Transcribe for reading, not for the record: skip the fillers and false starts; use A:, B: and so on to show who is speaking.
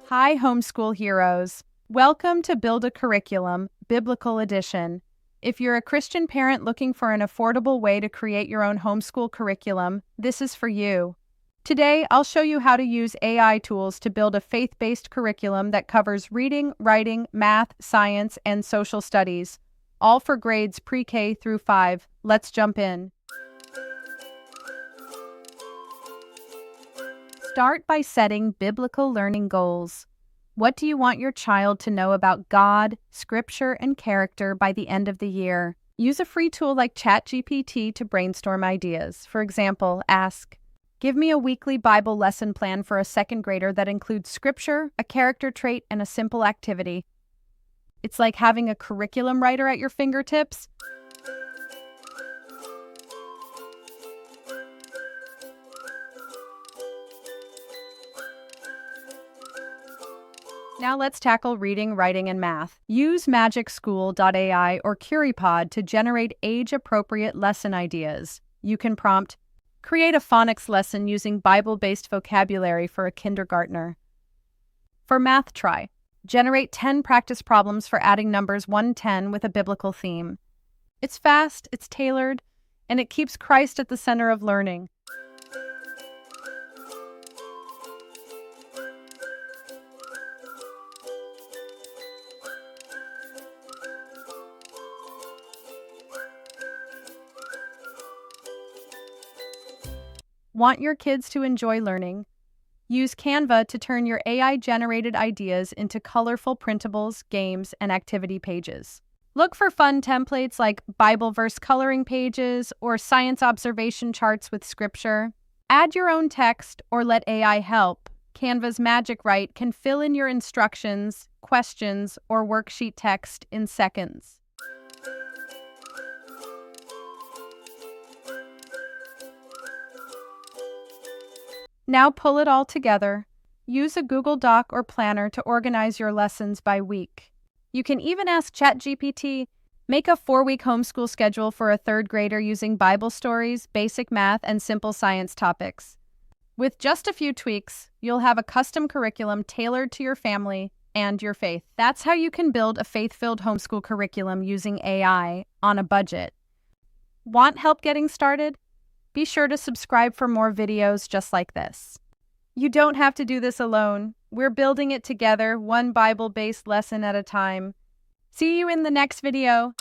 A: Hi, homeschool heroes. Welcome to Build a Curriculum, Biblical Edition. If you're a Christian parent looking for an affordable way to create your own homeschool curriculum, this is for you. Today, I'll show you how to use AI tools to build a faith-based curriculum that covers reading, writing, math, science, and social studies, all for grades pre-K through 5. Let's jump in. Start by setting biblical learning goals. What do you want your child to know about God, Scripture, and character by the end of the year? Use a free tool like ChatGPT to brainstorm ideas. For example, ask, "Give me a weekly Bible lesson plan for a second grader that includes Scripture, a character trait, and a simple activity." It's like having a curriculum writer at your fingertips. Now let's tackle reading, writing, and math. Use MagicSchool.ai or Curipod to generate age-appropriate lesson ideas. You can prompt, "Create a phonics lesson using Bible-based vocabulary for a kindergartner." For math, try, generate 10 practice problems for adding numbers 1 to 10 with a biblical theme. It's fast, it's tailored, and it keeps Christ at the center of learning. Want your kids to enjoy learning? Use Canva to turn your AI-generated ideas into colorful printables, games, and activity pages. Look for fun templates like Bible verse coloring pages or science observation charts with scripture. Add your own text or let AI help. Canva's Magic Write can fill in your instructions, questions, or worksheet text in seconds. Now pull it all together. Use a Google Doc or planner to organize your lessons by week. You can even ask ChatGPT, "Make a 4-week homeschool schedule for a third grader using Bible stories, basic math, and simple science topics." With just a few tweaks, you'll have a custom curriculum tailored to your family and your faith. That's how you can build a faith-filled homeschool curriculum using AI on a budget. Want help getting started? Be sure to subscribe for more videos just like this. You don't have to do this alone. We're building it together, one Bible-based lesson at a time. See you in the next video.